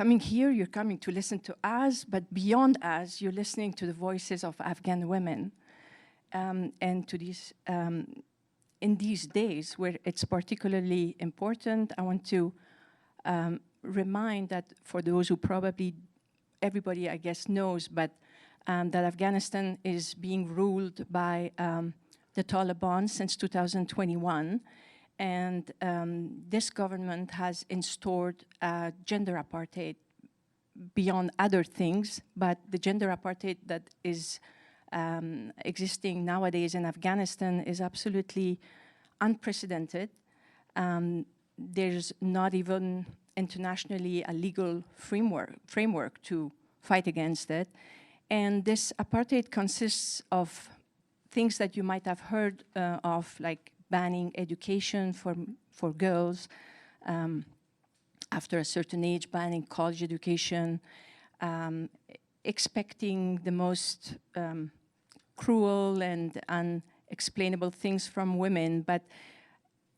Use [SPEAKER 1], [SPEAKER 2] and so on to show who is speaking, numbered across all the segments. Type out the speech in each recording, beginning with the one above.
[SPEAKER 1] coming here, you're coming to listen to us, but beyond us, you're listening to the voices of Afghan women. And to these, in these days where it's particularly important, I want to remind that for those who probably, everybody I guess knows, but that Afghanistan is being ruled by the Taliban since 2021. And this government has instaured gender apartheid beyond other things, but the gender apartheid that is existing nowadays in Afghanistan is absolutely unprecedented. There's not even internationally a legal framework to fight against it. And this apartheid consists of things that you might have heard of, like banning education for girls, after a certain age, banning college education, expecting the most cruel and unexplainable things from women. But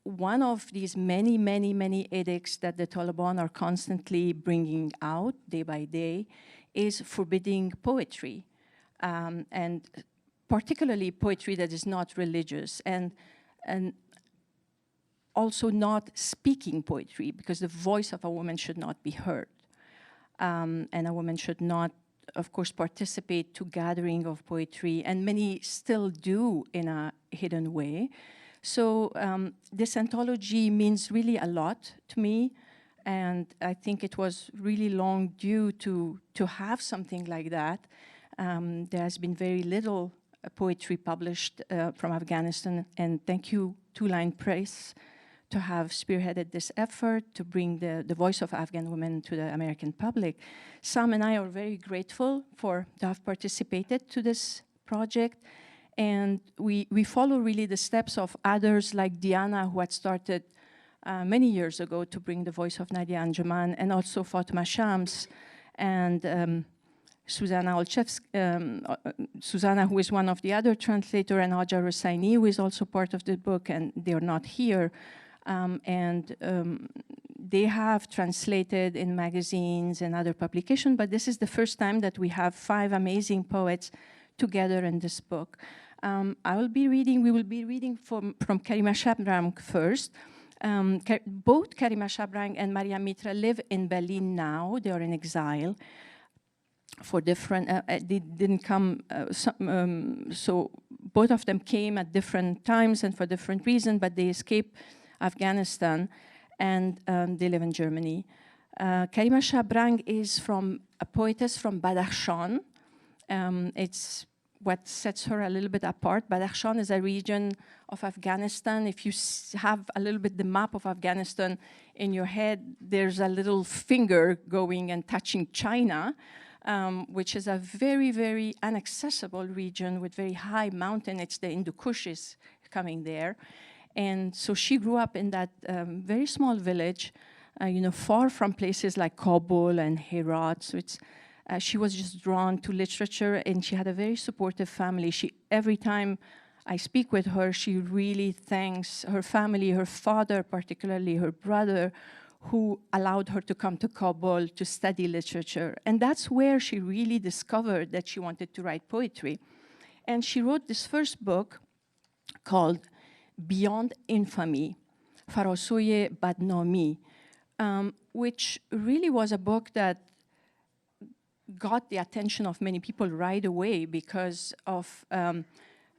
[SPEAKER 1] one of these many, many, many edicts that the Taliban are constantly bringing out day by day is forbidding poetry, and particularly poetry that is not religious, and also not speaking poetry, because the voice of a woman should not be heard. And a woman should not, of course, participate to gathering of poetry, and many still do in a hidden way. So this anthology means really a lot to me, and I think it was really long due to have something like that. There has been very little poetry published from Afghanistan, and thank you, Two Line Press, to have spearheaded this effort to bring the voice of Afghan women to the American public. Sam and I are very grateful to have participated to this project, and we follow really the steps of others like Diana, who had started many years ago to bring the voice of Nadia Anjuman, and also Fatima Shams, and Susanna Susanna, who is one of the other translators, and Hajar Hussaini, who is also part of the book, and they're not here. They have translated in magazines and other publications, but this is the first time that we have 5 amazing poets together in this book. We will be reading from Karima Shabrang first. Both Karima Shabrang and Mariam Mitra live in Berlin now. They are in exile for different, they didn't come, so both of them came at different times and for different reasons, but they escaped Afghanistan, and they live in Germany. Karima Shabrang is a poetess from Badakhshan. It's what sets her a little bit apart. Badakhshan is a region of Afghanistan. If you have a little bit the map of Afghanistan in your head, there's a little finger going and touching China, which is a very, very inaccessible region with very high mountain. It's the Hindu Kush is coming there. And so she grew up in that very small village, far from places like Kabul and Herat. So she was just drawn to literature, and she had a very supportive family. Every time I speak with her, she really thanks her family, her father, particularly her brother, who allowed her to come to Kabul to study literature. And that's where she really discovered that she wanted to write poetry. And she wrote this first book called Beyond Infamy, Farasoye Badnami, which really was a book that got the attention of many people right away because of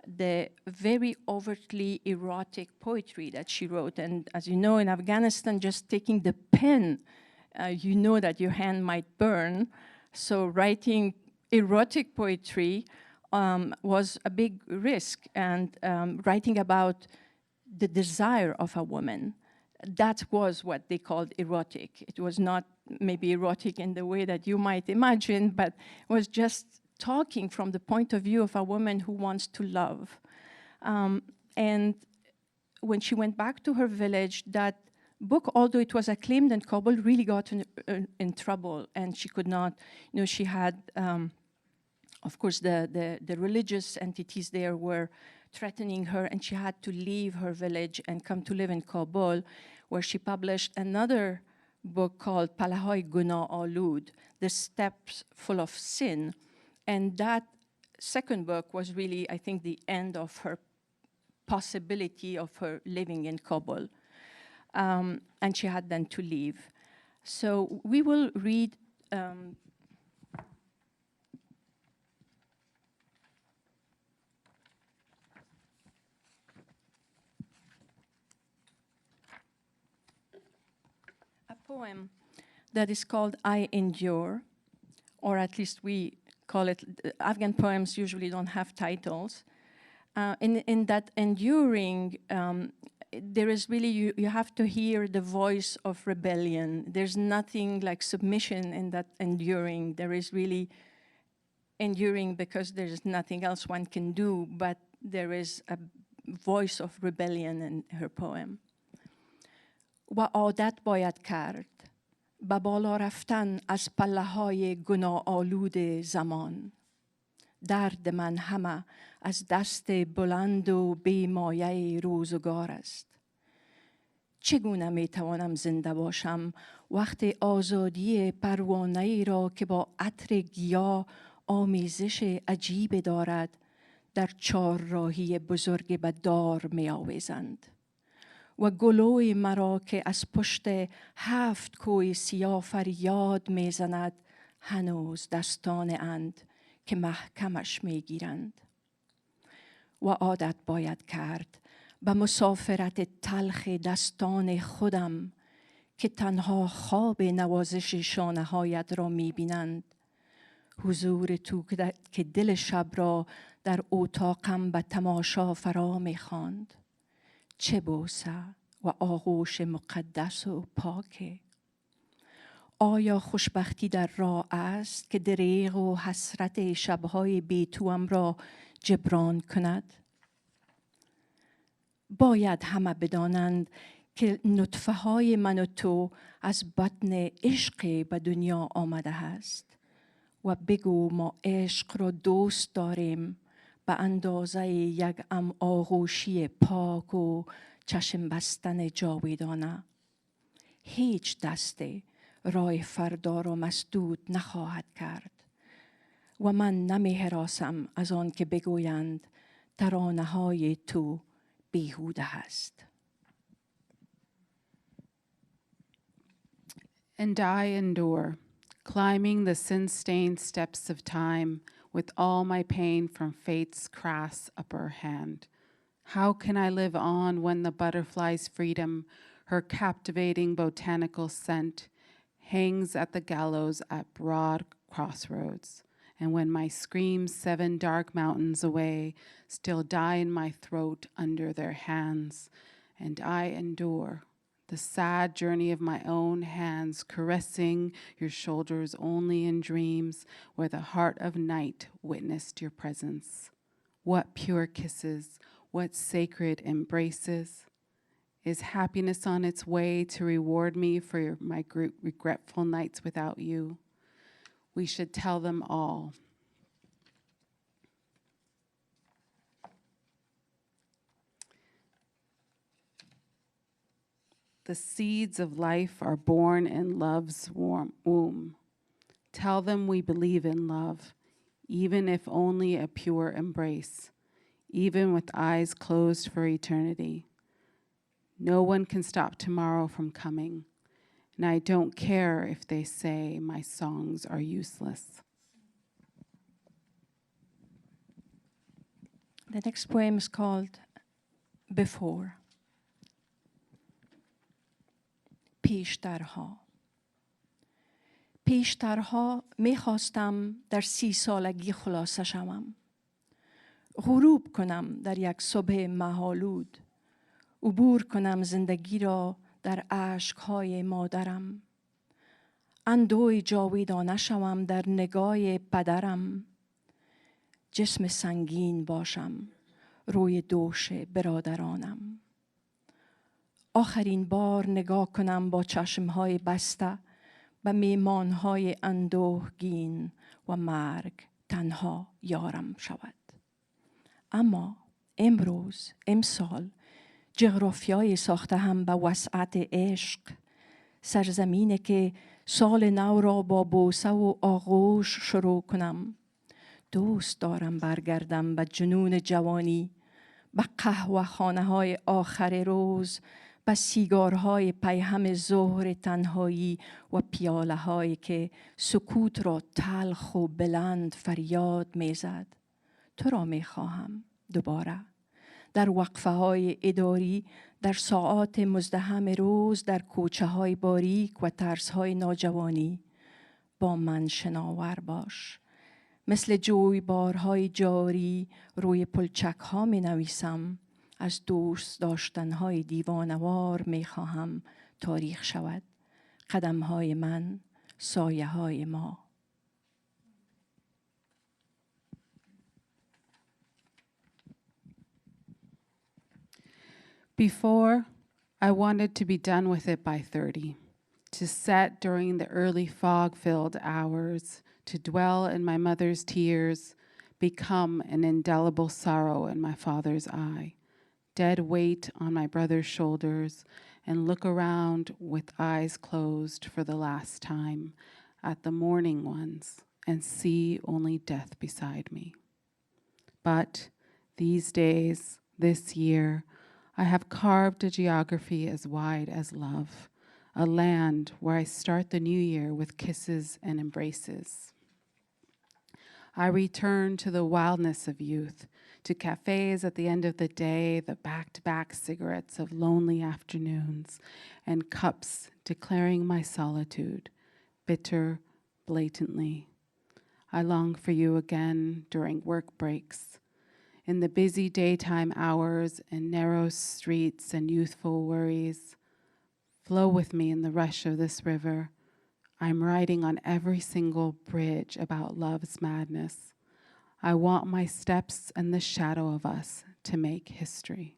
[SPEAKER 1] the very overtly erotic poetry that she wrote. And as you know, in Afghanistan, just taking the pen, you know that your hand might burn. So writing erotic poetry was a big risk, and writing about the desire of a woman. That was what they called erotic. It was not maybe erotic in the way that you might imagine, but it was just talking from the point of view of a woman who wants to love. And when she went back to her village, that book, although it was acclaimed in Kabul, really got in trouble, and she could not, she had, of course, the religious entities there were threatening her, and she had to leave her village and come to live in Kabul, where she published another book called Palahay Guna Alud, The Steps Full of Sin. And that second book was really, I think, the end of her possibility of her living in Kabul. And she had then to leave. So we will read a poem that is called I Endure, or at least we call it, Afghan poems usually don't have titles. In that enduring, there is really, you have to hear the voice of rebellion. There's nothing like submission in that enduring. There is really enduring because there's nothing else one can do, but there is a voice of rebellion in her poem. و عادت باید کرد به بالا رفتن از پله‌های گناه آلود زمان. درد من همه از دست بلند و بی‌مایه روزگار است. چگونه میتوانم زنده باشم وقت آزادی پروانه‌ای را که با عطر گیاه آمیزش عجیب دارد در چهارراهی بزرگ به دار می‌آویزند و گلوی مرا که از پشت 7 کوی سیاه فریاد میزند هنوز دستان اند که محکمش میگیرند. و عادت باید کرد به مسافرت تلخ دستان خودم که تنها خواب نوازش شانه هایت را میبینند. حضور تو که دل شب را در اتاقم به تماشا فرا میخواند. چه بوسه و آغوش مقدس و پاکه. آیا خوشبختی در راه است که دریغ و حسرت شبهای بیتوام را جبران کند؟ باید همه بدانند که نطفه های من و تو از بطن عشق به دنیا آمده است و بگو ما عشق را دوست داریم به اندازه یک آغوشی پاک و چشم بستن جاویدانه. هیچ دسته راه فردا را مسدود نخواهد کرد و من نمی هراسم از آن که بگویند ترانه های تو بیهوده است.
[SPEAKER 2] And I endure, climbing the sin-stained steps of time with all my pain from fate's crass upper hand. How can I live on when the butterfly's freedom, her captivating botanical scent, hangs at the gallows at broad crossroads, and when my screams 7 dark mountains away still die in my throat under their hands, and I endure the sad journey of my own hands caressing your shoulders only in dreams where the heart of night witnessed your presence. What pure kisses, what sacred embraces. Is happiness on its way to reward me for my regretful nights without you? We should tell them all. The seeds of life are born in love's warm womb. Tell them we believe in love, even if only a pure embrace, even with eyes closed for eternity. No one can stop tomorrow from coming, and I don't care if they say my songs are useless.
[SPEAKER 1] The next poem is called Before. پیشترها میخواستم در 30 سالگی خلاصه شوم. غروب کنم در یک صبح مه‌آلود. عبور کنم زندگی را در اشک‌های مادرم. اندوه جاویدانه شوم در نگاه پدرم. جسم سنگین باشم روی دوش برادرانم. آخرین بار نگاه کنم با چشمهای بسته به میمانهای اندوهگین و مرگ تنها یارم شود. اما امسال جغرافیای ساخته هم به وسعت عشق سرزمینه که سال نو را با بوسه و آغوش شروع کنم. دوست دارم برگردم به جنون جوانی، به قهوه خانه های آخر روز، به سیگارهای پیهم ظهر تنهایی و پیاله هایی که سکوت را تلخ و بلند فریاد میزد. تو را میخواهم دوباره در وقفه های اداری، در ساعات مزدحم روز، در کوچه های باریک و ترس های ناجوانی. با من شناور باش. مثل جویبارهای جاری روی پلچک ها می نویسم. از دوست داشتنهای دیوانوار می خواهم تاریخ شود. قدم های من، سایه های ما.
[SPEAKER 2] Before, I wanted to be done with it by 30, to set during the early fog-filled hours, to dwell in my mother's tears, become an indelible sorrow in my father's eye, dead weight on my brother's shoulders, and look around with eyes closed for the last time at the mourning ones and see only death beside me. But these days, this year, I have carved a geography as wide as love, a land where I start the new year with kisses and embraces. I return to the wildness of youth, to cafes at the end of the day, the back-to-back cigarettes of lonely afternoons, and cups declaring my solitude, bitter, blatantly. I long for you again during work breaks, in the busy daytime hours and narrow streets and youthful worries. Flow with me in the rush of this river. I'm writing on every single bridge about love's madness. I want my steps and the shadow of us to make history.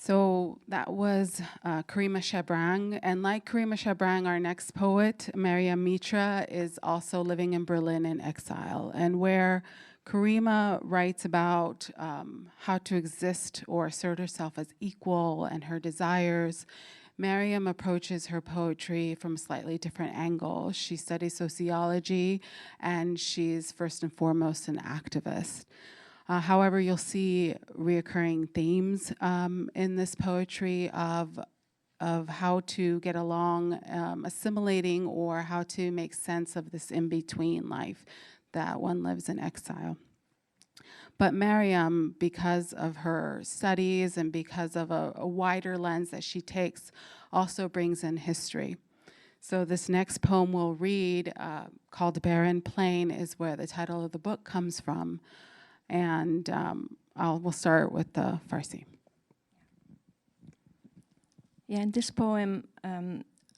[SPEAKER 2] So that was Karima Shabrang. And like Karima Shabrang, our next poet, Maryam Mitra, is also living in Berlin in exile. And where Karima writes about how to exist or assert herself as equal and her desires, Maryam approaches her poetry from a slightly different angle. She studies sociology, and she's first and foremost an activist. However, you'll see reoccurring themes in this poetry of how to get along, assimilating, or how to make sense of this in-between life that one lives in exile. But Maryam, because of her studies and because of a wider lens that she takes, also brings in history. So this next poem we'll read, called Barren Plain, is where the title of the book comes from. And we'll start with the Farsi.
[SPEAKER 1] Yeah, and this poem,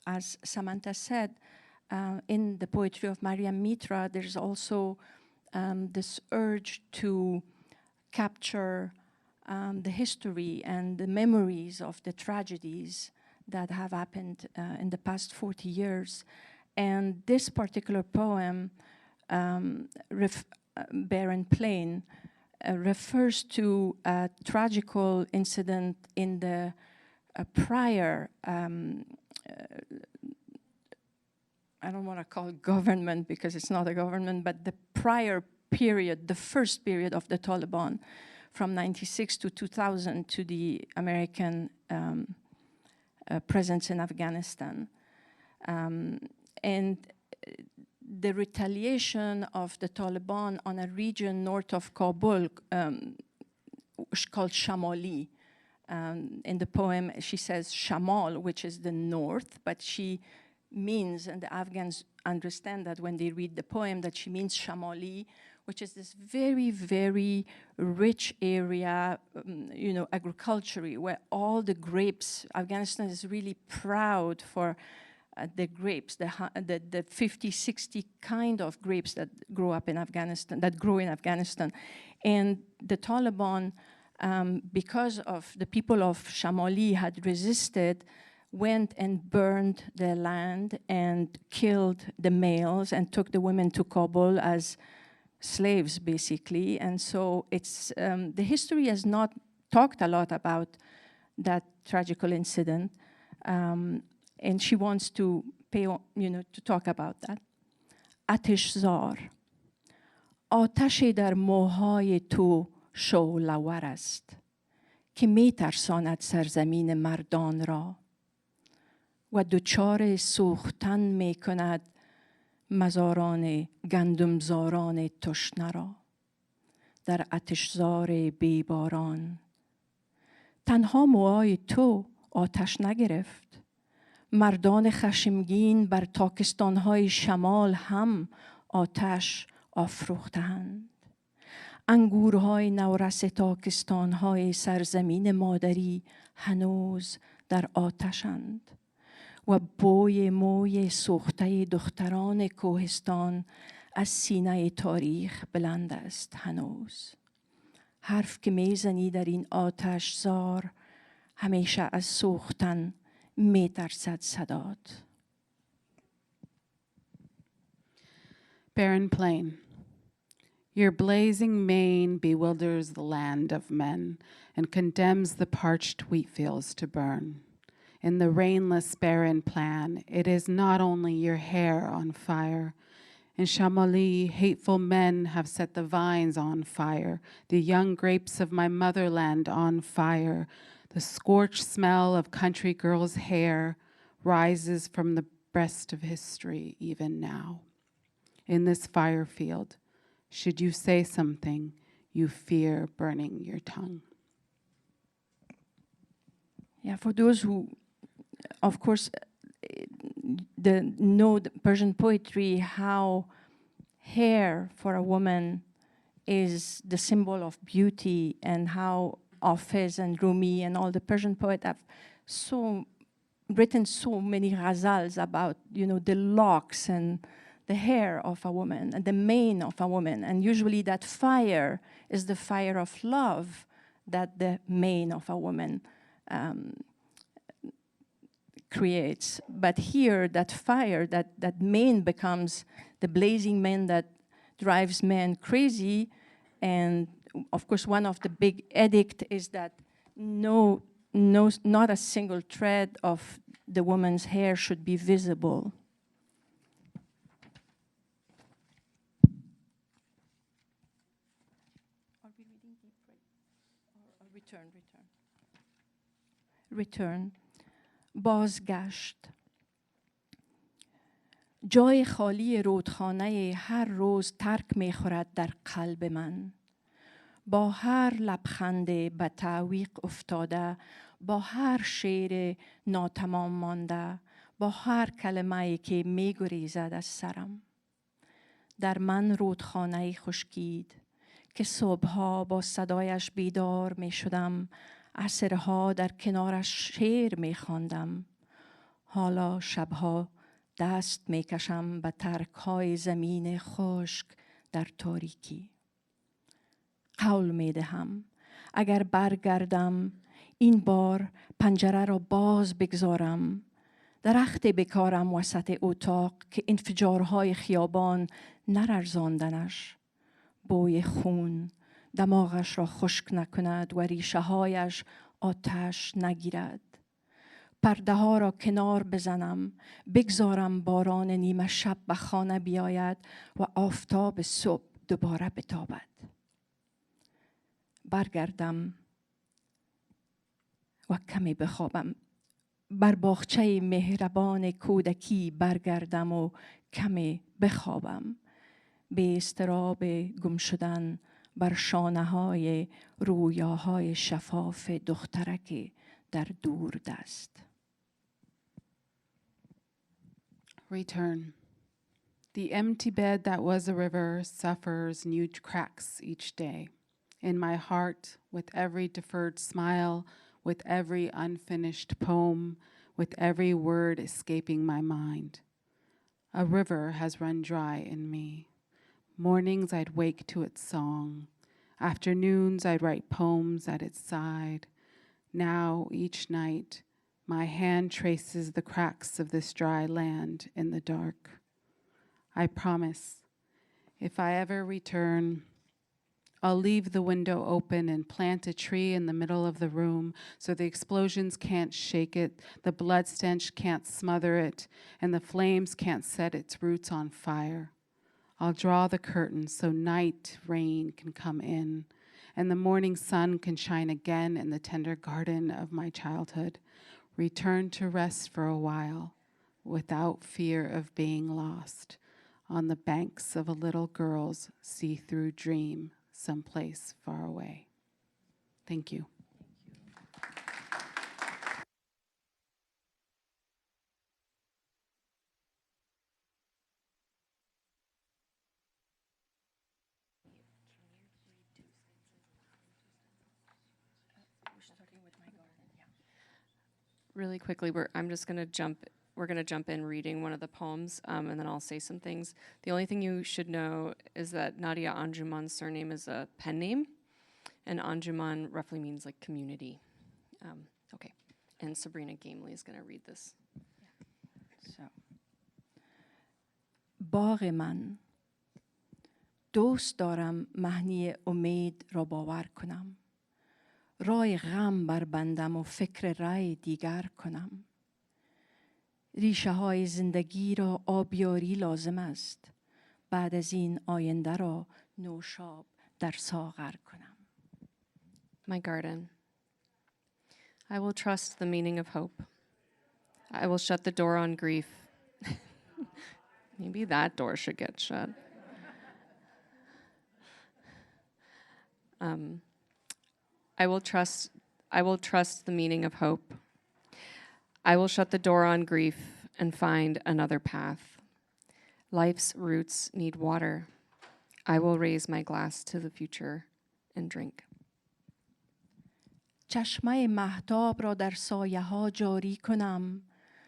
[SPEAKER 1] as Samantha said, in the poetry of Maryam Mitra, there's also this urge to capture the history and the memories of the tragedies that have happened in the past 40 years. And this particular poem, Barren Plain, refers to a tragical incident in the prior, I don't want to call it government because it's not a government, but the prior period, the first period of the Taliban from 96 to 2000 to the American presence in Afghanistan. And the retaliation of the Taliban on a region north of Kabul called Shamali. In the poem, she says Shamal, which is the north, but she means, and the Afghans understand that when they read the poem, that she means Shamali, which is this very, very rich area, agriculturally, where all the grapes, Afghanistan is really proud for the grapes, the 50, 60 kind of grapes that grow in Afghanistan. And the Taliban, because of the people of Shamali had resisted, went and burned the land and killed the males and took the women to Kabul as slaves, basically. And so it's the history has not talked a lot about that tragical incident, and she wants to pay, to talk about that. آتشزار آتشی در موهای تو شعله‌ور است که می‌ترساند سرزمین مردان را و دچار سوختن می‌کند مزاران گندمزاران تشنه را در آتشزار بیباران. تنها موهای تو آتش نگرفت، مردان خشمگین بر تاکستان‌های شمال هم آتش آفروختند. انگورهای نورس تاکستان‌های سرزمین مادری هنوز در آتشند و بوی موی سوخته دختران کوهستان از سینه تاریخ بلند است هنوز. حرف که میزنی در این آتش زار همیشه از سوختن میترسد صدات.
[SPEAKER 2] Barren plain. Your blazing mane bewilders the land of men and condemns the parched wheat fields to burn. In the rainless barren plan, it is not only your hair on fire. In Shamali, hateful men have set the vines on fire, the young grapes of my motherland on fire. The scorched smell of country girls' hair rises from the breast of history even now. In this fire field, should you say something, you fear burning your tongue.
[SPEAKER 1] Yeah, for those who, of course, know the Persian poetry, how hair for a woman is the symbol of beauty, and how Hafiz and Rumi and all the Persian poets have written so many ghazals about, the locks and the hair of a woman and the mane of a woman. And usually that fire is the fire of love that the mane of a woman creates. But here, that fire, that mane becomes the blazing mane that drives men crazy. And of course, one of the big edict is that not a single thread of the woman's hair should be visible. Are we reading deep? Or return. بازگشت. جای خالی رودخانه هر روز ترک می‌خورد در قلب من. با هر لبخند به تعویق افتاده، با هر شعر ناتمام مانده، با هر کلمه‌ای که می‌گریزد از سرم. در من رودخانه خشکید که صبح‌ها با صدایش بیدار می‌شدم، عصرها در کنارش شعر می‌خواندم. حالا شب‌ها دست می‌کشم به ترک‌های زمین خشک در تاریکی. قول می‌دهم اگر برگردم این بار پنجره را باز بگذارم، درخت بکارم وسط اتاق که انفجارهای خیابان نرزاندنش، بوی خون دماغش را خشک نکند و ریشه هایش آتش نگیرد. پرده ها را کنار بزنم، بگذارم باران نیمه شب به خانه بیاید و آفتاب صبح دوباره بتابد. برگردم و کمی بخوابم. بر باغچه مهربان کودکی برگردم و کمی بخوابم. به اضطراب گم شدن بر شانه های رویاهای شفاف دخترک در دور دست.
[SPEAKER 2] Return. The empty bed that was a river suffers new cracks each day. In my heart, with every deferred smile, with every unfinished poem, with every word escaping my mind. A river has run dry in me. Mornings I'd wake to its song. Afternoons I'd write poems at its side. Now, each night, my hand traces the cracks of this dry land in the dark. I promise, If I ever return, I'll leave the window open and plant a tree in the middle of the room so the explosions can't shake it, the blood stench can't smother it, and the flames can't set its roots on fire. I'll draw the curtains so night rain can come in, and the morning sun can shine again in the tender garden of my childhood. Return to rest for a while, without fear of being lost, on the banks of a little girl's see-through dream, someplace far away. Thank you.
[SPEAKER 3] Really quickly, we're gonna jump in reading one of the poems, and then I'll say some things. The only thing you should know is that Nadia Anjuman's surname is a pen name, and Anjuman roughly means like community. Okay, and Sabrina Gamely is gonna read this.
[SPEAKER 1] So. باغ من دوست دارم معنی امید را باور کنم رای غم بربندم و فکر رای دیگر کنم ریشه های زندگی را آبیاری لازم است بعد از این آینده را نوشاب در ساغر کنم.
[SPEAKER 3] My garden. I will trust the meaning of hope. I will shut the door on grief. Maybe that door should get shut. I will trust the meaning of hope. I will shut the door on grief and find another path. Life's roots need water. I will raise my glass to the future and drink.
[SPEAKER 1] چشمه مهتاب را در سایه ها جاری کنم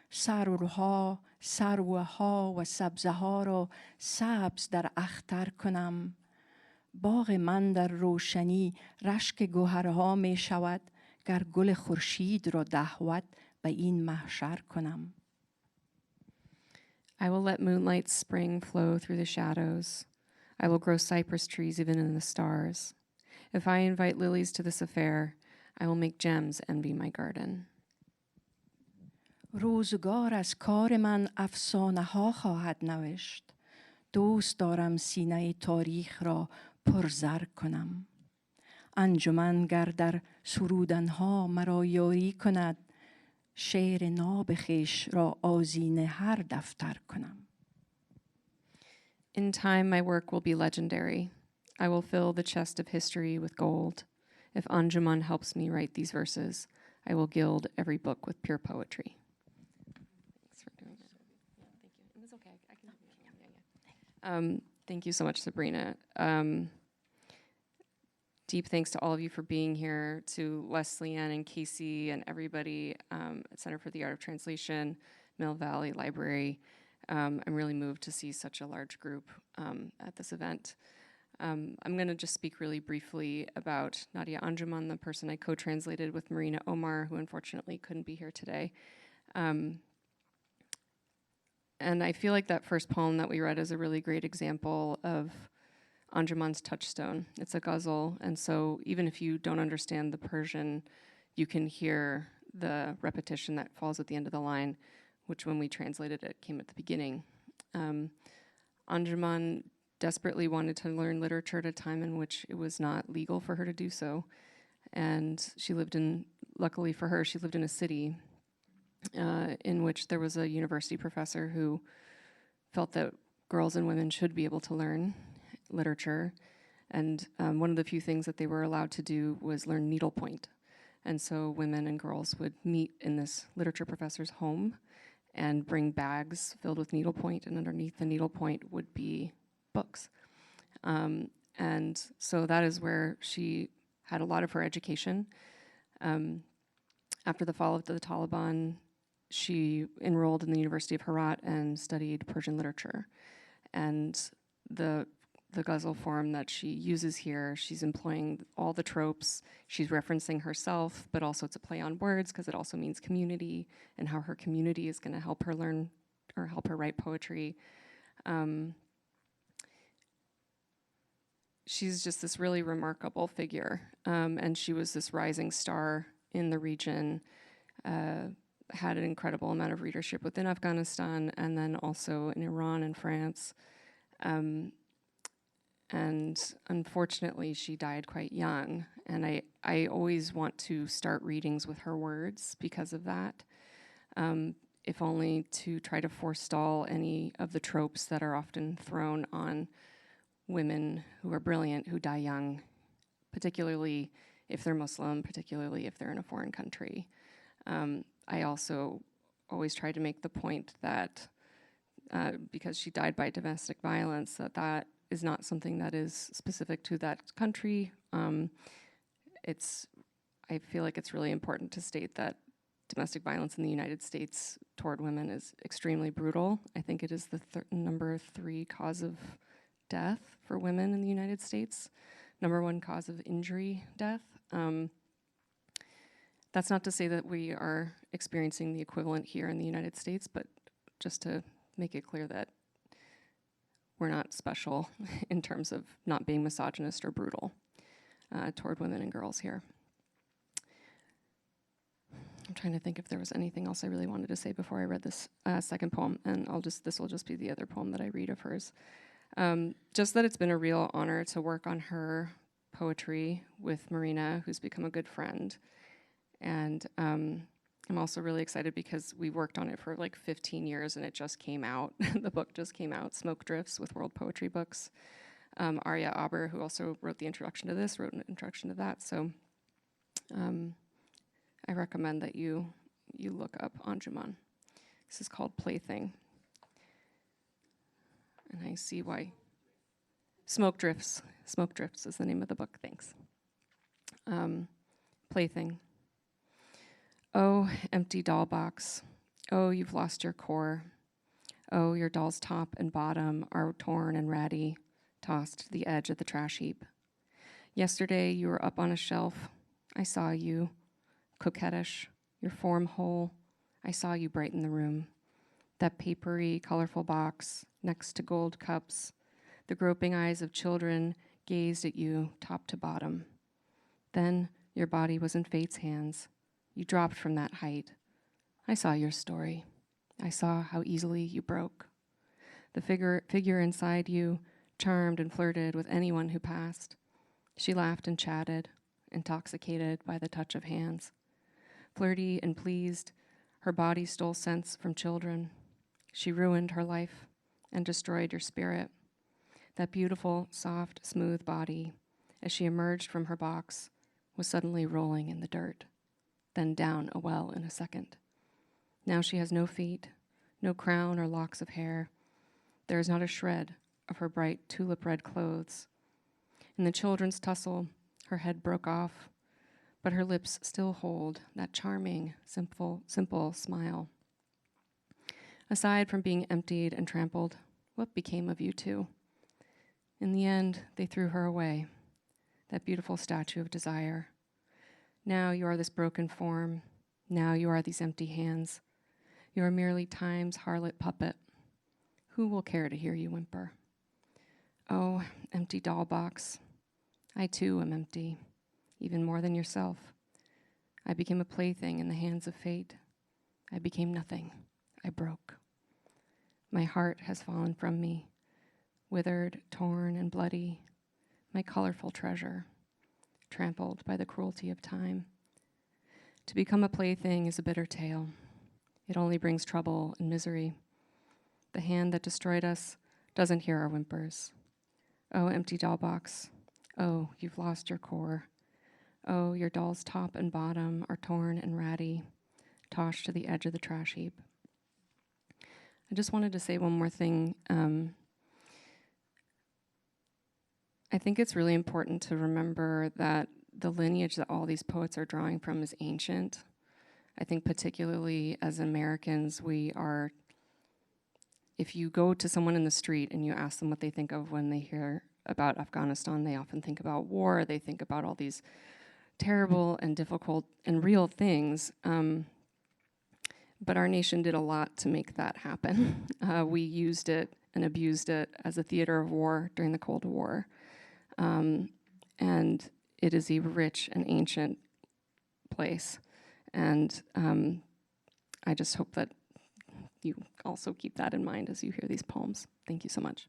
[SPEAKER 1] سروها، سروها و سبزه ها را سبز در اختر کنم باغ من در روشنی رشک گوهرها می شود گر گل خورشید را دعوت به این محشر کنم
[SPEAKER 3] I will let moonlight spring flow through the shadows. I will grow cypress trees even in the stars. If I invite lilies to this affair, I will make gems envy my garden.
[SPEAKER 1] روزگار از کار من افسانه ها خواهد نوشت دوست دارم سینه تاریخ را پرزر کنم انجمن گر در سرودن ها مرا یاری کند شعر ناب خویش را آذین هر دفتر کنم
[SPEAKER 3] In time, my work will be legendary. I will fill the chest of history with gold. If Anjuman helps me write these verses, I will gild every book with pure poetry. Thanks for doing that. Yeah, thank you. And it's okay. I can. Yeah. Thank you so much, Sabrina. Deep thanks to all of you for being here, to Leslie Ann and Casey and everybody at Center for the Art of Translation, Mill Valley Library. I'm really moved to see such a large group at this event. I'm going to just speak really briefly about Nadia Anjuman, the person I co-translated with Marina Omar, who unfortunately couldn't be here today. And I feel like that first poem that we read is a really great example of Anjuman's touchstone. It's a ghazal, and so even if you don't understand the Persian, you can hear the repetition that falls at the end of the line, which when we translated it came at the beginning. Anjuman desperately wanted to learn literature at a time in which it was not legal for her to do so. And she lived in, luckily for her, she lived in a city in which there was a university professor who felt that girls and women should be able to learn literature. And one of the few things that they were allowed to do was learn needlepoint. And so women and girls would meet in this literature professor's home and bring bags filled with needlepoint, and underneath the needlepoint would be books. And so that is where she had a lot of her education. After the fall of the Taliban, she enrolled in the University of Herat and studied Persian literature. And the ghazal form that she uses here, she's employing all the tropes. She's referencing herself, but also it's a play on words because it also means community and how her community is going to help her learn or help her write poetry. she's just this really remarkable figure, and she was this rising star in the region, had an incredible amount of readership within Afghanistan and then also in Iran and France. And unfortunately, she died quite young. And I always want to start readings with her words because of that, if only to try to forestall any of the tropes that are often thrown on women who are brilliant, who die young, particularly if they're Muslim, particularly if they're in a foreign country. I also always try to make the point that because she died by domestic violence, that is not something that is specific to that country. I feel like it's really important to state that domestic violence in the United States toward women is extremely brutal. I think it is the number 3 cause of death for women in the United States, number 1 cause of injury death. That's not to say that we are experiencing the equivalent here in the United States, but just to make it clear that we're not special in terms of not being misogynist or brutal toward women and girls here. I'm trying to think if there was anything else I really wanted to say before I read this second poem, and this will just be the other poem that I read of hers. Just that it's been a real honor to work on her poetry with Marina, who's become a good friend. And I'm also really excited because we worked on it for like 15 years and it just came out. The book just came out, Smoke Drifts with World Poetry Books. Arya Aber, who also wrote the introduction to this, wrote an introduction to that. So I recommend that you look up Anjuman. This is called Plaything. And I see why. Smoke Drifts. Smoke Drifts is the name of the book, thanks. Plaything. Oh, empty doll box. Oh, you've lost your core. Oh, your doll's top and bottom are torn and ratty, tossed to the edge of the trash heap. Yesterday, you were up on a shelf. I saw you, coquettish, your form whole. I saw you brighten the room. That papery, colorful box next to gold cups. The groping eyes of children gazed at you top to bottom. Then your body was in fate's hands. You dropped from that height. I saw your story. I saw how easily you broke. The figure inside you charmed and flirted with anyone who passed. She laughed and chatted, intoxicated by the touch of hands. Flirty and pleased, her body stole sense from children. She ruined her life and destroyed your spirit. That beautiful, soft, smooth body, as she emerged from her box, was suddenly rolling in the dirt, then down a well in a second. Now she has no feet, no crown or locks of hair. There is not a shred of her bright tulip red clothes. In the children's tussle, her head broke off, but her lips still hold that charming, simple smile. Aside from being emptied and trampled, what became of you two? In the end, they threw her away, that beautiful statue of desire. Now you are this broken form. Now you are these empty hands. You are merely time's harlot puppet. Who will care to hear you whimper? Oh, empty doll box. I too am empty, even more than yourself. I became a plaything in the hands of fate. I became nothing. I broke. My heart has fallen from me, withered, torn, and bloody, my colorful treasure, trampled by the cruelty of time. To become a plaything is a bitter tale. It only brings trouble and misery. The hand that destroyed us doesn't hear our whimpers. Oh, empty doll box. Oh, you've lost your core. Oh, your doll's top and bottom are torn and ratty, tossed to the edge of the trash heap. I just wanted to say one more thing. I think it's really important to remember that the lineage that all these poets are drawing from is ancient. I think particularly as Americans, if you go to someone in the street and you ask them what they think of when they hear about Afghanistan, they often think about war, they think about all these terrible and difficult and real things. But our nation did a lot to make that happen. We used it and abused it as a theater of war during the Cold War. And it is a rich and ancient place. And I just hope that you also keep that in mind as you hear these poems. Thank you so much.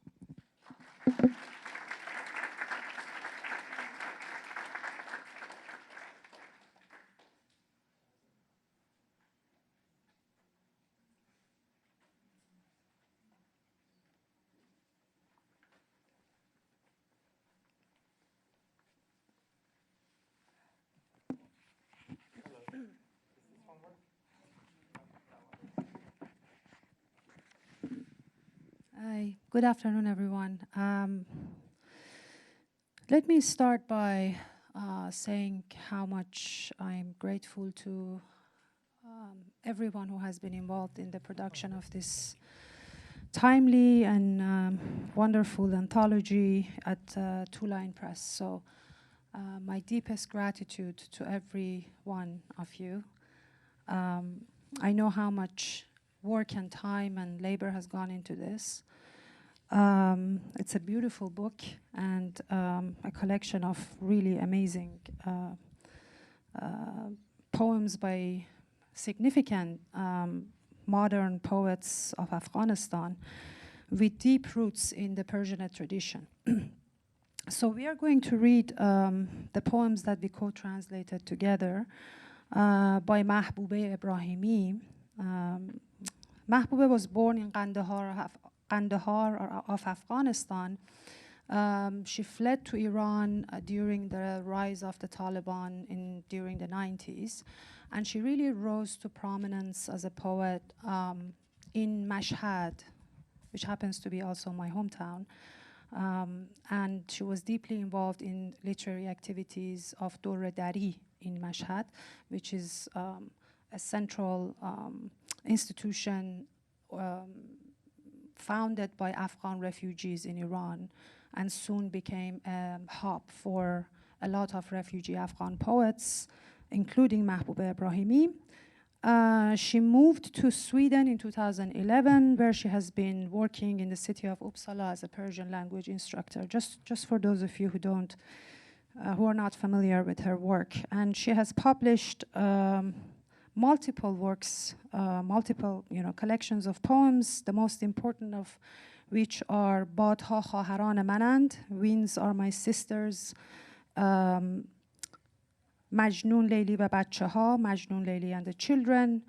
[SPEAKER 4] Hi, good afternoon, everyone. Let me start by saying how much I'm grateful to everyone who has been involved in the production of this timely and wonderful anthology at Two Line Press. So my deepest gratitude to every one of you. I know how much work and time and labor has gone into this. It's a beautiful book and a collection of really amazing poems by significant modern poets of Afghanistan with deep roots in the Persian tradition. So we are going to read the poems that we co-translated together by Mahbube Ibrahimi. Mahbube was born in Kandahar of Afghanistan. She fled to Iran during the rise of the Taliban during the 90s. And she really rose to prominence as a poet in Mashhad, which happens to be also my hometown. And she was deeply involved in literary activities of Dor Dari in Mashhad, which is a central institution founded by Afghan refugees in Iran, and soon became a hub for a lot of refugee Afghan poets, including Mahbube Ibrahimi. She moved to Sweden in 2011, where she has been working in the city of Uppsala as a Persian language instructor, just for those of you who are not familiar with her work. And she has published multiple works, multiple collections of poems, the most important of which are Badha Khaharan Manand, Winds Are My Sisters, Majnun Leili va Bacheha, Majnun Leili and the Children,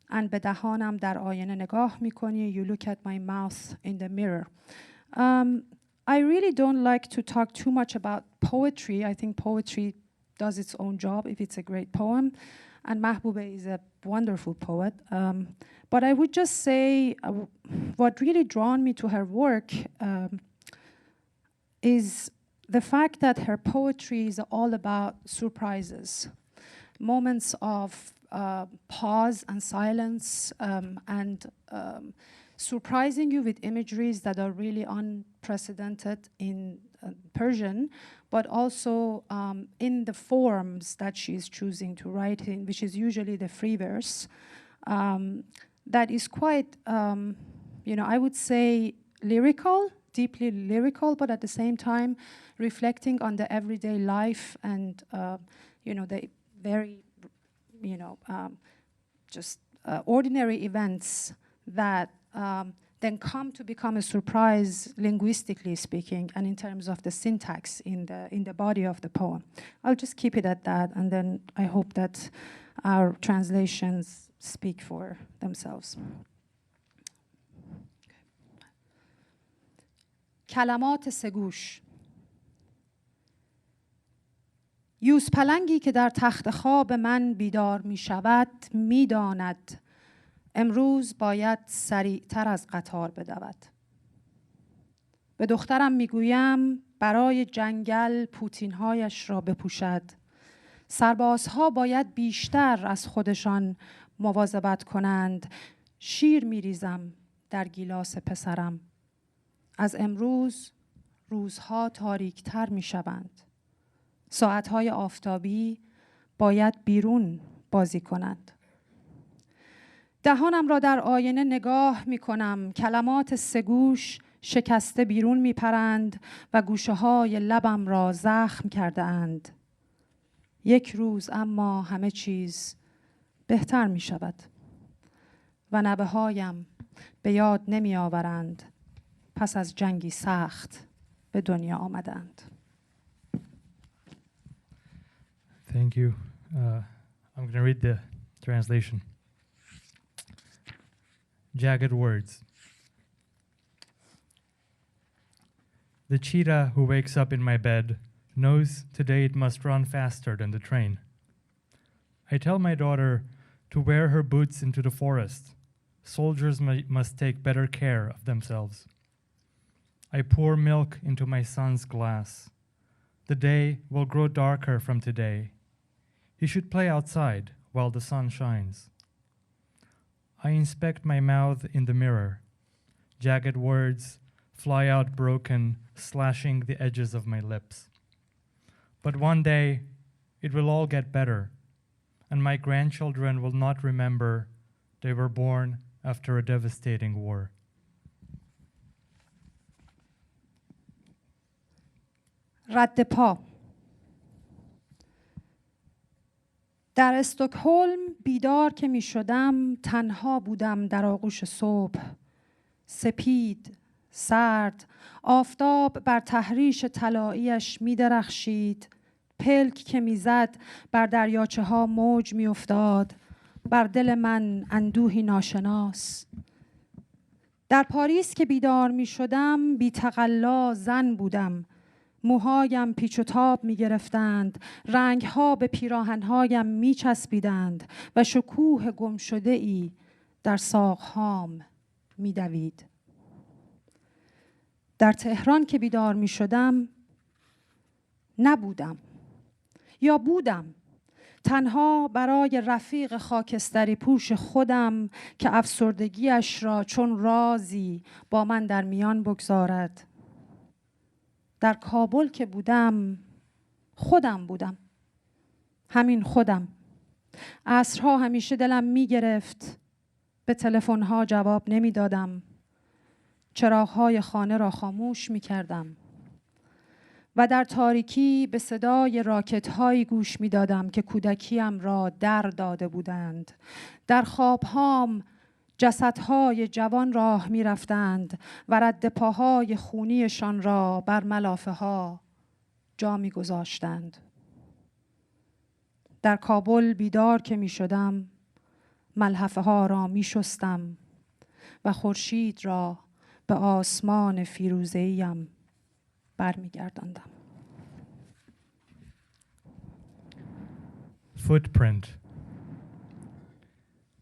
[SPEAKER 4] and Be Dahanam Dar Ayene Negah Mikoni, You Look at My Mouth in the Mirror. I really don't like to talk too much about poetry. I think poetry does its own job if it's a great poem. And Mahbube is a wonderful poet. But I would just say what really drawn me to her work is the fact that her poetry is all about surprises, moments of pause and silence, and surprising you with imageries that are really unprecedented in Persian, but also in the forms that she's choosing to write in, which is usually the free verse. That is quite, I would say lyrical, deeply lyrical, but at the same time reflecting on the everyday life and, the very, just ordinary events that then come to become a surprise, linguistically speaking, and in terms of the syntax in the body of the poem. I'll just keep it at that, and then I hope that our translations speak for themselves. کلمات سگوش. یوز پلنگی که در تخت خواب من بیدار می شود می داند امروز باید سریعتر از قطار بدود. به دخترم میگویم برای جنگل پوتینهایش را بپوشد. سربازها باید بیشتر از خودشان مواظبت کنند. شیر میریزم در گیلاس پسرم. از امروز روزها تاریکتر میشوند. ساعتهای آفتابی باید بیرون بازی کنند. دهانم را در آینه نگاه می کنم. کلمات سگوش شکسته بیرون میپرند و گوشه های لبم را زخم کرده اند. یک روز اما همه چیز بهتر می شود و نبه هایم به یاد نمی آورند پس از جنگی سخت به دنیا آمدند.
[SPEAKER 5] Thank you. I'm going to read the translation. Jagged words. The cheetah who wakes up in my bed knows today it must run faster than the train. I tell my daughter to wear her boots into the forest. Soldiers must take better care of themselves. I pour milk into my son's glass. The day will grow darker from today. He should play outside while the sun shines. I inspect my mouth in the mirror. Jagged words fly out broken, slashing the edges of my lips. But one day, it will all get better, and my grandchildren will not remember they were born after a devastating war.
[SPEAKER 4] رد پا. در استکهلم بیدار که می شدم تنها بودم در آغوش صبح. سپید، سرد، آفتاب بر تحریش طلایی‌اش می درخشید. پلک که می زد بر دریاچه ها موج می افتاد. بر دل من اندوهی ناشناس. در پاریس که بیدار می شدم بی تقلا زن بودم. موهایم پیچ و تاب می گرفتند، رنگها به پیراهنهایم می چسبیدند و شکوه گم شده ای در ساقهام می دوید. در تهران که بیدار می شدم نبودم یا بودم تنها برای رفیق خاکستری پوش خودم که افسردگیش را چون رازی با من در میان بگذارد. در کابل که بودم خودم بودم، همین خودم. عصرها همیشه دلم می گرفت، به تلفن‌ها جواب نمی دادم، چراغ‌های خانه را خاموش می کردم و در تاریکی به صدای راکت‌هایی گوش می دادم که کودکیم را در داده بودند. در خوابهام جسدهای جوان راه می رفتند و رد پاهای خونیشان را بر ملافه ها جا می گذاشتند. در کابل بیدار که می شدم ملحفه ها را می شستم و خورشید را به آسمان فیروزه‌ایم برمی گرداندم.
[SPEAKER 5] Footprint.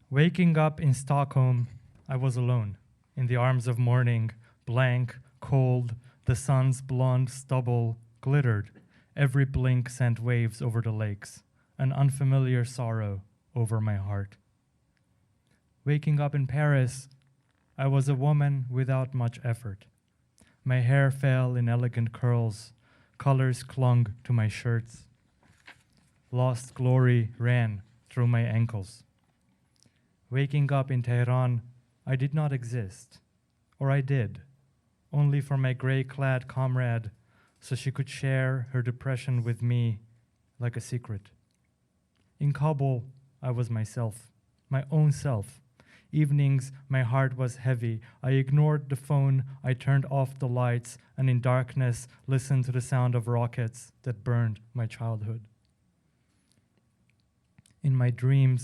[SPEAKER 5] Waking up in Stockholm, I was alone, in the arms of morning, blank, cold, the sun's blonde stubble glittered. Every blink sent waves over the lakes, an unfamiliar sorrow over my heart. Waking up in Paris, I was a woman without much effort. My hair fell in elegant curls, colors clung to my shirts. Lost glory ran through my ankles. Waking up in Tehran, I did not exist, or I did, only for my gray-clad comrade, so she could share her depression with me like a secret. In Kabul, I was myself, my own self. Evenings, my heart was heavy. I ignored the phone, I turned off the lights, and in darkness, listened to the sound of rockets that burned my childhood. In my dreams,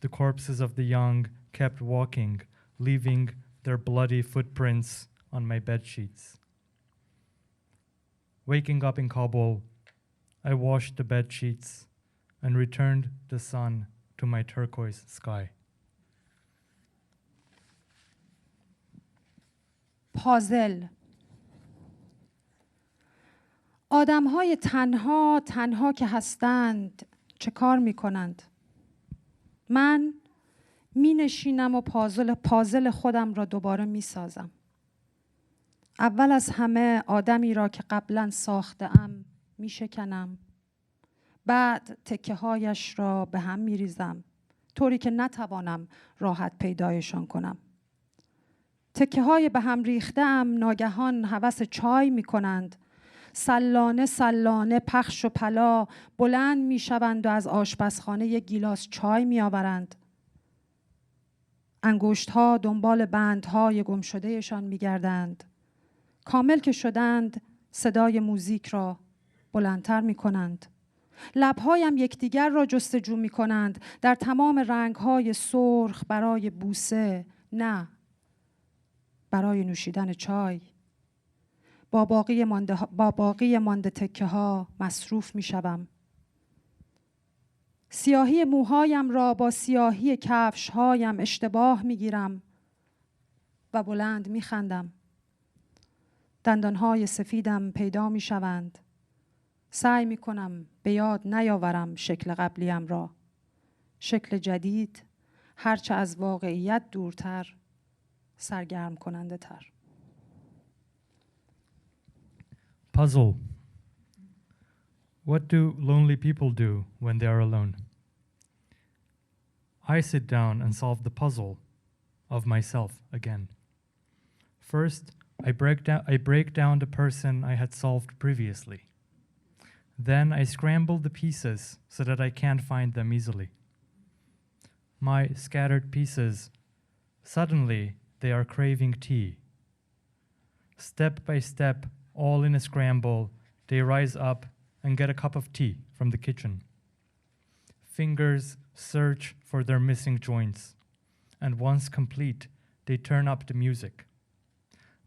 [SPEAKER 5] the corpses of the young kept walking, leaving their bloody footprints on my bedsheets. Waking up in Kabul, I washed the bedsheets and returned the sun to my turquoise sky.
[SPEAKER 4] پازل. آدم‌های تنها که هستند چه کار می‌کنند؟ من می نشینم و پازل خودم را دوباره می سازم. اول از همه آدمی را که قبلا ساخته‌ام می شکنم. بعد تکه هایش را به هم می ریزم طوری که نتوانم راحت پیدایشان کنم. تکه های به هم ریخته‌ام ناگهان هوس چای می کنند. سلانه سلانه پخش و پلا بلند می شوند و از آشپزخانه یک گیلاس چای می آورند. انگشت ها دنبال بندهای گم شدهشان می گردند. کامل که شدند صدای موزیک را بلندتر می کنند. لبهایم یکدیگر را جستجو می کنند در تمام رنگهای سرخ برای بوسه، نه برای نوشیدن چای. با باقی مانده تکه ها مصروف می شوم. سیاهی موهایم را با سیاهی کفش هایم اشتباه می گیرم و بلند می خندم. دندانهای سفیدم پیدا می شوند. سعی می کنم به یاد نیاورم شکل قبلیم را. شکل جدید هرچه از واقعیت دورتر سرگرم کننده تر.
[SPEAKER 5] Puzzle. What do lonely people do when they are alone? I sit down and solve the puzzle of myself again. First, I break down the person I had solved previously. Then I scramble the pieces so that I can't find them easily. My scattered pieces, suddenly they are craving tea. Step by step, all in a scramble, they rise up and get a cup of tea from the kitchen. Fingers search for their missing joints, and once complete, they turn up the music.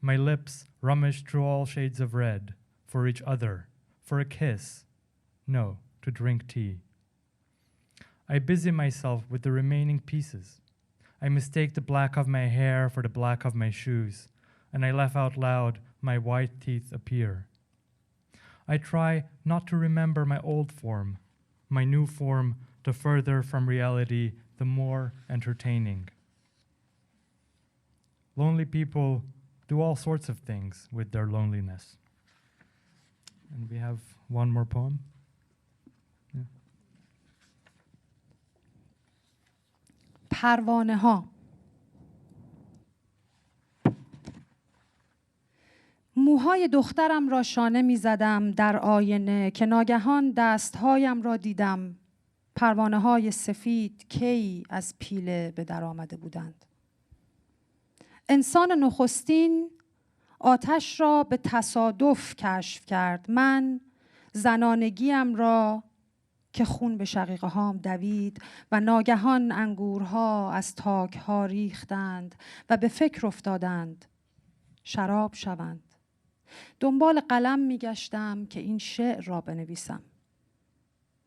[SPEAKER 5] My lips rummage through all shades of red, for each other, for a kiss, no, to drink tea. I busy myself with the remaining pieces. I mistake the black of my hair for the black of my shoes, and I laugh out loud. My white teeth appear. I try not to remember my old form, my new form, the further from reality, the more entertaining. Lonely people do all sorts of things with their loneliness. And we have one more poem. Yeah.
[SPEAKER 4] پروانه ها. موهای دخترم را شانه می زدم در آینه که ناگهان دستهایم را دیدم. پروانه های سفید کی از پیله به در آمده بودند. انسان نخستین آتش را به تصادف کشف کرد. من زنانگیم را که خون به شقیقه هام دوید و ناگهان انگورها از تاکها ریختند و به فکر افتادند شراب شوند. دنبال قلم می گشتم که این شعر را بنویسم.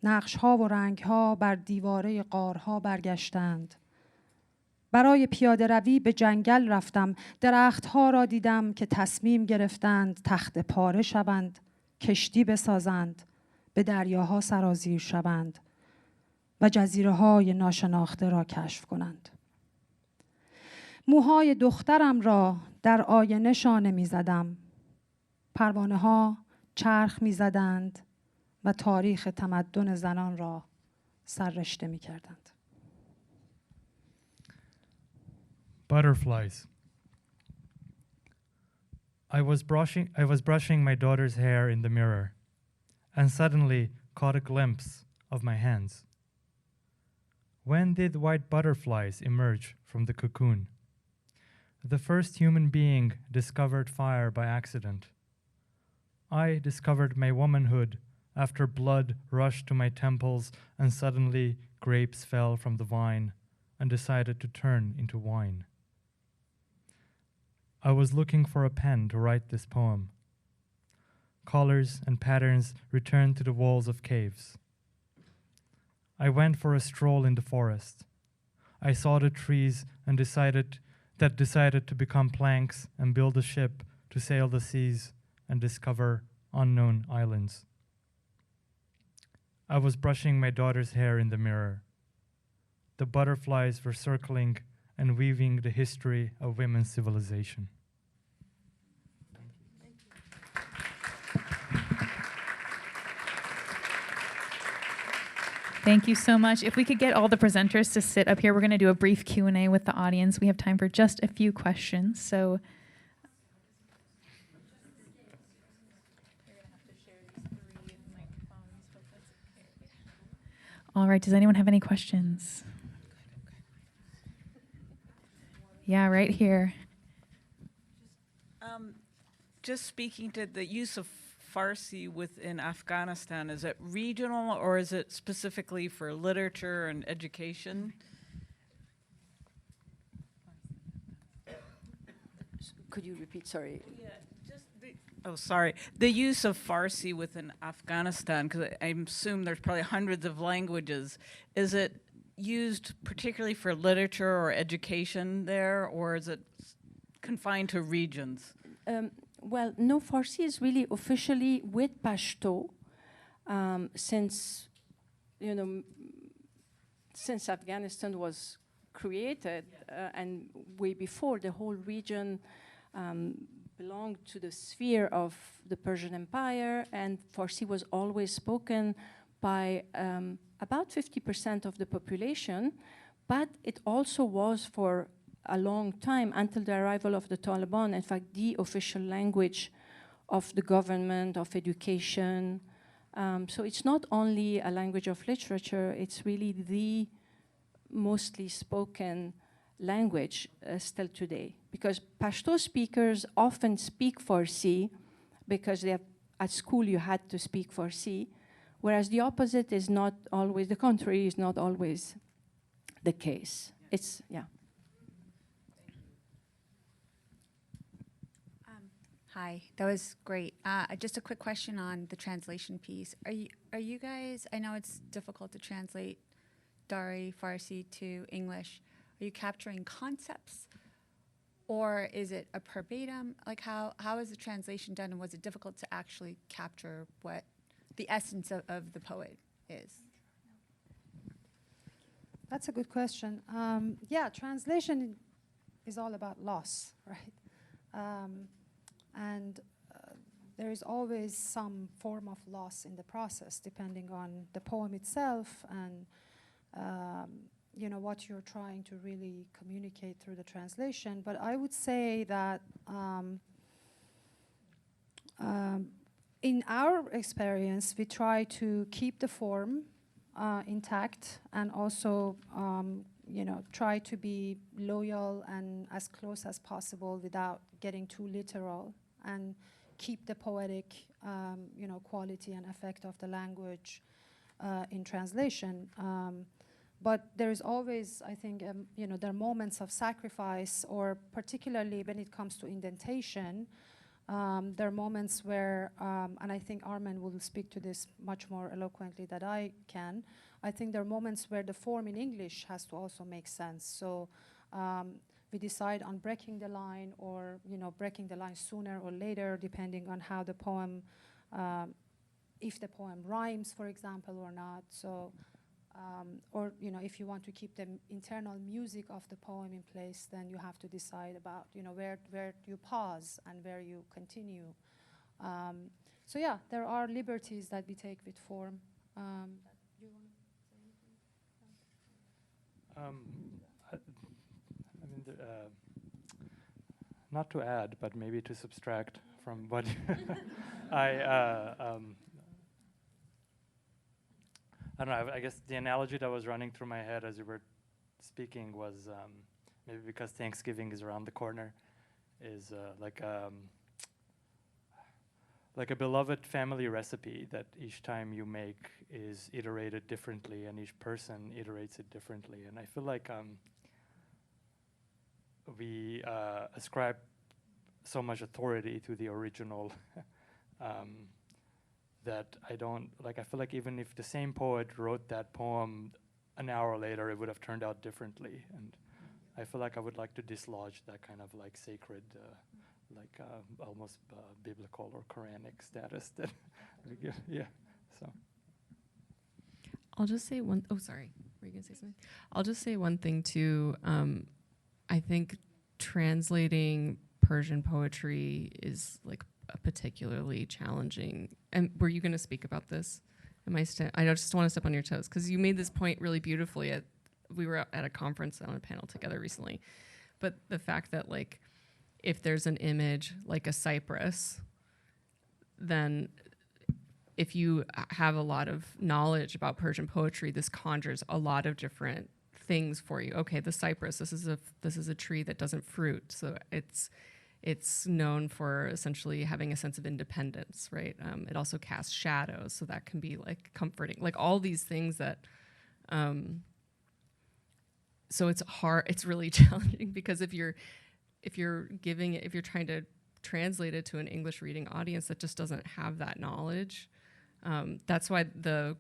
[SPEAKER 4] نقش‌ها و رنگ‌ها بر دیواره غارها برگشتند. برای پیاده روی به جنگل رفتم. درخت‌ها را دیدم که تصمیم گرفتند تخت پاره شوند، کشتی بسازند، به دریاها سرازیر شوند و جزیره‌های ناشناخته را کشف کنند. موهای دخترم را در آینه شانه می زدم. پروانه ها چرخ می زدند و تاریخ تمدن زنان را سررشته می کردند.
[SPEAKER 5] Butterflies. I was brushing my daughter's hair in the mirror and suddenly caught a glimpse of my hands. When did white butterflies emerge from the cocoon? The first human being discovered fire by accident. I discovered my womanhood after blood rushed to my temples and suddenly grapes fell from the vine and decided to turn into wine. I was looking for a pen to write this poem. Colors and patterns returned to the walls of caves. I went for a stroll in the forest. I saw the trees and decided to become planks and build a ship to sail the seas and discover unknown islands. I was brushing my daughter's hair in the mirror. The butterflies were circling and weaving the history of women's civilization.
[SPEAKER 6] Thank you so much. If we could get all the presenters to sit up here, we're going to do a brief Q&A with the audience. We have time for just a few questions. So, all right, does anyone have any questions? Yeah, right here.
[SPEAKER 7] Just speaking to the use of Farsi within Afghanistan, is it regional or is it specifically for literature and education?
[SPEAKER 1] Could you repeat? Sorry.
[SPEAKER 7] Yeah, sorry. The use of Farsi within Afghanistan, because I assume there's probably hundreds of languages. Is it used particularly for literature or education there, or is it confined to regions?
[SPEAKER 1] Well, no, Farsi is really officially with Pashto since, since Afghanistan was created and way before. The whole region belonged to the sphere of the Persian Empire, and Farsi was always spoken by about 50% of the population, but it also was for a long time, until the arrival of the Taliban, in fact, the official language of the government, of education. So it's not only a language of literature, it's really the mostly spoken language still today. Because Pashto speakers often speak Farsi because they have, at school you had to speak Farsi, whereas the opposite is not always, the contrary is not always the case. It's, yeah.
[SPEAKER 8] Hi, that was great. Just a quick question on the translation piece. Are you guys, I know it's difficult to translate Dari Farsi to English. Are you capturing concepts, or is it a verbatim? Like how is the translation done, and was it difficult to actually capture what the essence of the poet is?
[SPEAKER 4] That's a good question. Yeah, translation is all about loss, right? And there is always some form of loss in the process, depending on the poem itself and what you're trying to really communicate through the translation. But I would say that in our experience, we try to keep the form intact, and also try to be loyal and as close as possible without getting too literal, and keep the poetic quality and effect of the language in translation. But there is always, I think, there are moments of sacrifice, or particularly when it comes to indentation, there are moments where, and I think Armen will speak to this much more eloquently than I can, I think there are moments where the form in English has to also make sense. So we decide on breaking the line, or breaking the line sooner or later, depending on how the poem, if the poem rhymes, for example, or not. So, or if you want to keep the internal music of the poem in place, then you have to decide about where you pause and where you continue. So yeah, there are liberties that we take with form. You want to say anything?
[SPEAKER 5] I mean, not to add, but maybe to subtract from what I don't know, I guess the analogy that was running through my head as you were speaking was maybe because Thanksgiving is around the corner, is like a beloved family recipe that each time you make is iterated differently, and each person iterates it differently. And I feel like we ascribe so much authority to the original that I feel like even if the same poet wrote that poem an hour later, it would have turned out differently. And I feel like I would like to dislodge that kind of like sacred, almost biblical or Quranic status that we give. Yeah, so.
[SPEAKER 3] I'll just say one, oh, sorry, were you gonna say something? I'll just say one thing too. I think translating Persian poetry is like a particularly challenging, and were you gonna speak about this? I just want to step on your toes because you made this point really beautifully. We were at a conference on a panel together recently, but the fact that like if there's an image like a cypress, then if you have a lot of knowledge about Persian poetry, this conjures a lot of different things for you. Okay, the cypress, this is a tree that doesn't fruit, so it's known for essentially having a sense of independence, right? It also casts shadows, so that can be like comforting, like all these things that. So it's hard. It's really challenging because if you're trying to translate it to an English reading audience that just doesn't have that knowledge. That's why the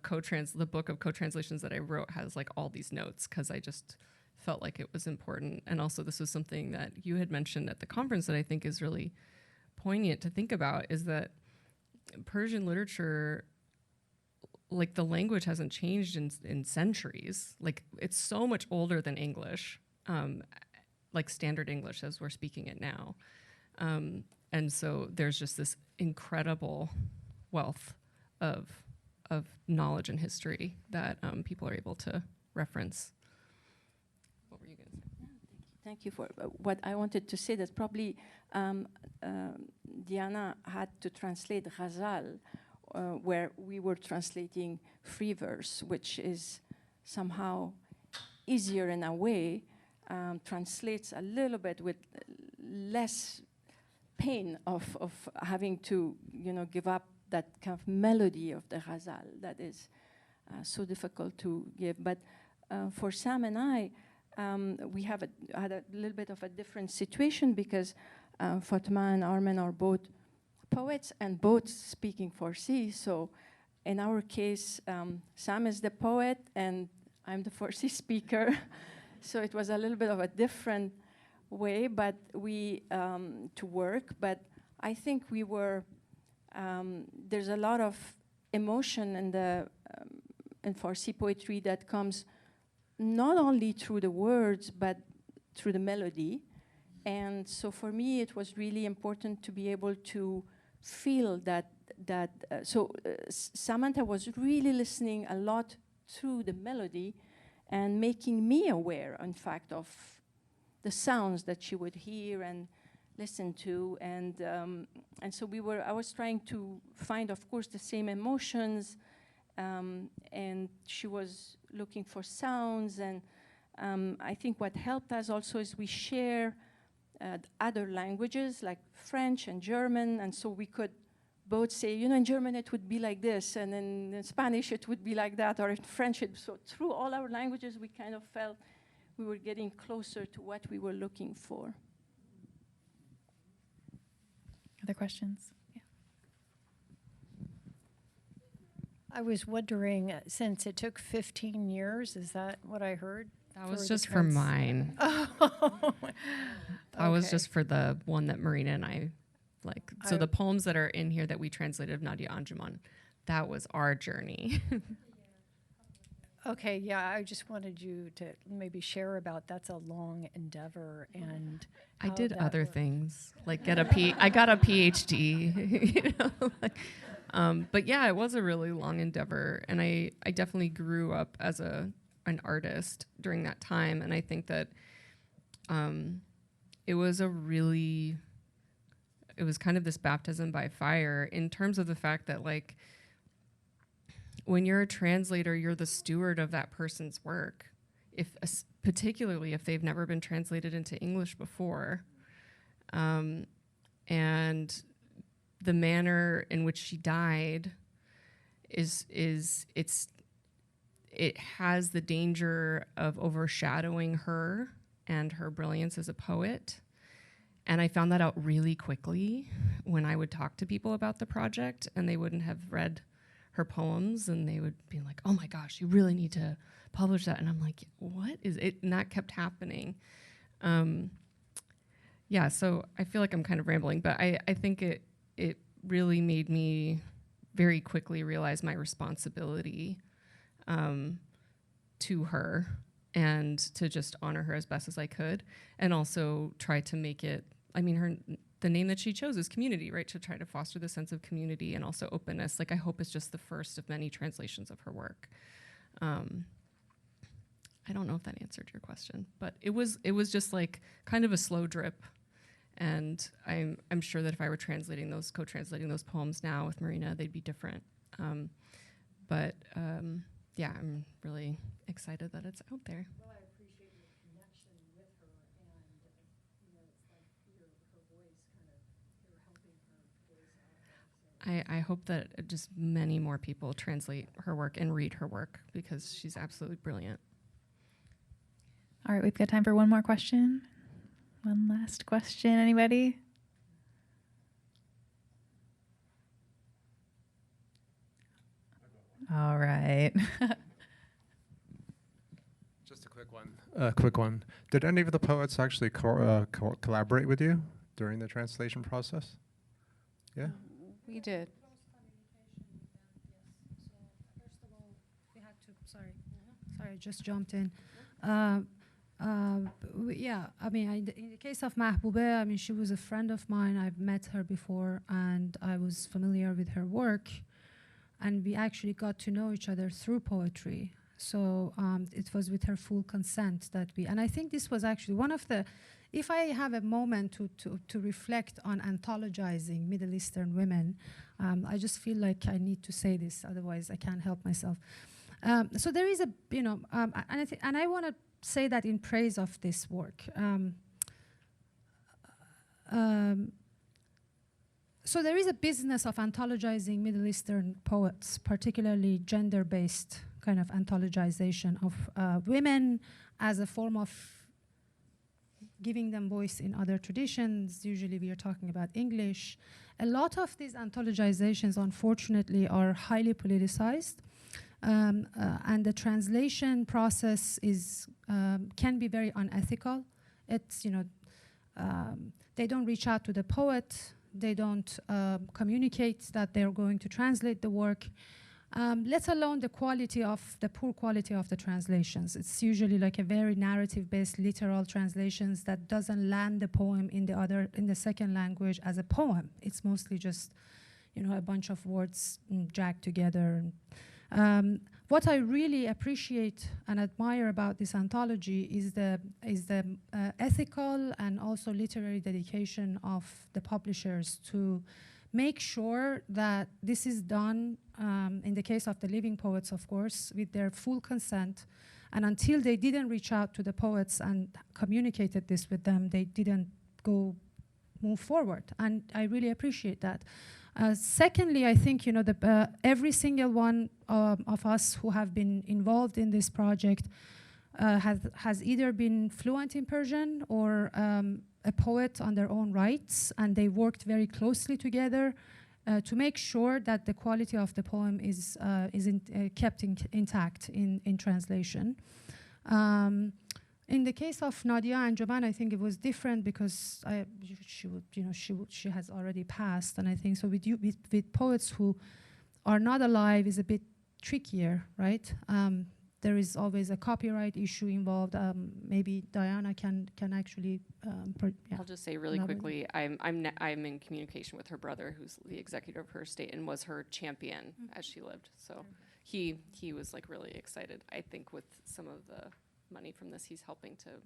[SPEAKER 3] book of co-translations that I wrote has like all these notes, because I just felt like it was important. And also this was something that you had mentioned at the conference that I think is really poignant to think about, is that Persian literature, like the language hasn't changed in centuries. Like it's so much older than English, like standard English as we're speaking it now. And so there's just this incredible wealth of knowledge and history that people are able to reference. What were you going to say?
[SPEAKER 1] Thank you for what I wanted to say. That probably Diana had to translate Ghazal, where we were translating free verse, which is somehow easier in a way, translates a little bit with less pain of having to, give up that kind of melody of the Ghazal that is so difficult to give. But for Sam and I, we had a little bit of a different situation because Fatma and Armen are both poets and both speaking Farsi. So in our case, Sam is the poet and I'm the Farsi speaker. So it was a little bit of a different way, but to work. But I think we were, there's a lot of emotion in Farsi poetry that comes not only through the words, but through the melody. And so for me, it was really important to be able to feel that Samantha was really listening a lot through the melody and making me aware, in fact, of the sounds that she would hear and listen to. And so I was trying to find, of course, the same emotions, and she was looking for sounds. And I think what helped us also is we share other languages like French and German, and so we could both say, in German it would be like this, and in Spanish it would be like that, or in French. So through all our languages, we kind of felt we were getting closer to what we were looking for.
[SPEAKER 6] Other questions? Yeah.
[SPEAKER 9] I was wondering, since it took 15 years, is that what I heard?
[SPEAKER 3] That was just for mine.
[SPEAKER 9] Oh.
[SPEAKER 3] That was just for the one that Marina and I like. So the poems that are in here that we translated of Nadia Anjuman, that was our journey.
[SPEAKER 9] Okay, yeah, I just wanted you to maybe share about that's a long endeavor and
[SPEAKER 3] I did other things, like I got a PhD, but yeah, it was a really long endeavor, and I definitely grew up as an artist during that time, and I think that it was kind of this baptism by fire in terms of the fact that like when you're a translator, you're the steward of that person's work, particularly if they've never been translated into English before. And the manner in which she died it has the danger of overshadowing her and her brilliance as a poet. And I found that out really quickly when I would talk to people about the project and they wouldn't have read her poems and they would be like, oh my gosh, you really need to publish that. And I'm like, what is it? And that kept happening. Yeah, so I feel like I'm kind of rambling, but I think it really made me very quickly realize my responsibility to her and to just honor her as best as I could, and also try to make it, the name that she chose is community, right? To try to foster the sense of community and also openness. Like, I hope it's just the first of many translations of her work. I don't know if that answered your question, but it was just like kind of a slow drip. And I'm sure that if I were co-translating those poems now with Marina, they'd be different. Yeah, I'm really excited that it's out there.
[SPEAKER 9] Well, I appreciate your connection with her, and it's like her voice you're helping her voice out.
[SPEAKER 3] I hope that just many more people translate her work and read her work, because she's absolutely brilliant.
[SPEAKER 6] All right, we've got time for one more question. One last question, anybody? All right.
[SPEAKER 10] Just a quick one. Did any of the poets actually collaborate with you during the translation process? Yeah?
[SPEAKER 2] We did.
[SPEAKER 4] Sorry, I just jumped in. Yeah, I mean, in the case of Mahbubeh, I mean, she was a friend of mine. I've met her before, and I was familiar with her work. And we actually got to know each other through poetry. So it was with her full consent that and I think this was actually one of the, if I have a moment to reflect on anthologizing Middle Eastern women, I just feel like I need to say this, otherwise I can't help myself. So there is a, and I want to say that in praise of this work. So there is a business of anthologizing Middle Eastern poets, particularly gender-based kind of anthologization of women as a form of giving them voice in other traditions. Usually we are talking about English. A lot of these anthologizations, unfortunately, are highly politicized. And the translation process can be very unethical. It's, they don't reach out to the poet. They don't communicate that they're going to translate the work, let alone the poor quality of the translations. It's usually like a very narrative-based literal translations that doesn't land the poem in the second language as a poem. It's mostly just, a bunch of words jagged together. What I really appreciate and admire about this anthology is the ethical and also literary dedication of the publishers to make sure that this is done, in the case of the living poets, of course, with their full consent. And until they didn't reach out to the poets and communicated this with them, they didn't move forward. And I really appreciate that. Secondly, I think every single one of us who have been involved in this project has either been fluent in Persian or a poet on their own rights, and they worked very closely together to make sure that the quality of the poem is kept intact in translation. In the case of Nadia Anjuman, I think it was different because she has already passed, and I think so with poets who are not alive is a bit trickier, right? There is always a copyright issue involved. Maybe Diana can actually.
[SPEAKER 3] I'll just say really quickly, I'm in communication with her brother, who's the executor of her estate and was her champion as she lived. So he was like really excited. I think with some of the money from this, he's helping to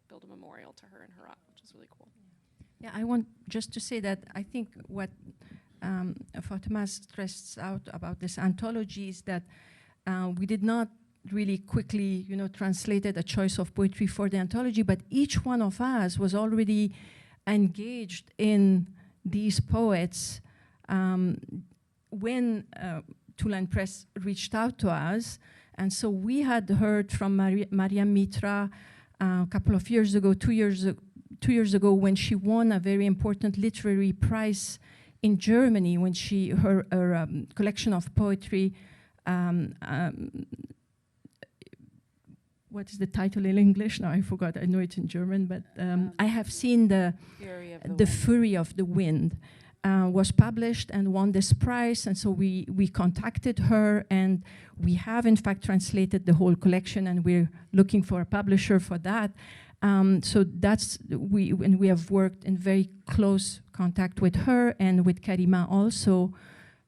[SPEAKER 3] build a memorial to her in Herat, which is really cool.
[SPEAKER 1] Yeah, I want just to say that I think what Fatima stressed out about this anthology is that we did not really quickly, translated a choice of poetry for the anthology, but each one of us was already engaged in these poets when Tulan Press reached out to us. And so we had heard from Mariam Mitra a couple of years ago, 2 years ago, when she won a very important literary prize in Germany, when her collection of poetry, what is the title in English? Now I forgot, I know it's in German, but I have seen the Fury of the Wind. Was published and won this prize, and so we contacted her, and we have in fact translated the whole collection, and we're looking for a publisher for that. So that's, and we have worked in very close contact with her and with Karima also.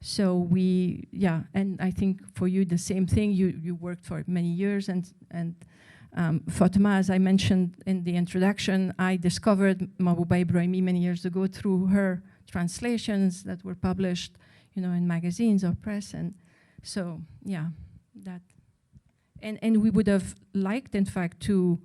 [SPEAKER 1] So we, yeah, and I think for you the same thing. You worked for many years, and Fatima, as I mentioned in the introduction, I discovered Mahbouba Ibrahimi many years ago through her translations that were published, you know, in magazines or press, and so yeah, that. And we would have liked, in fact, to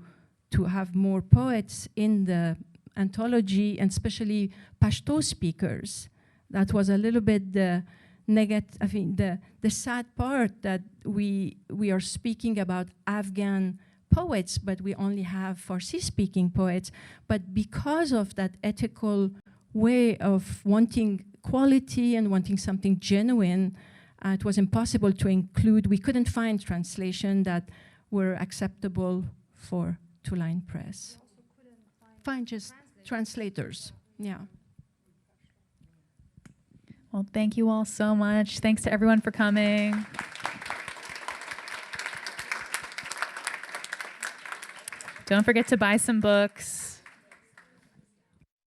[SPEAKER 1] have more poets in the anthology, and especially Pashto speakers. That was a little bit the I think the sad part, that we are speaking about Afghan poets, but we only have Farsi-speaking poets. But because of that ethical way of wanting quality and wanting something genuine, it was impossible to include. We couldn't find translation that were acceptable for two-line press. Find just translators, yeah.
[SPEAKER 6] Well, thank you all so much. Thanks to everyone for coming. Don't forget to buy some books.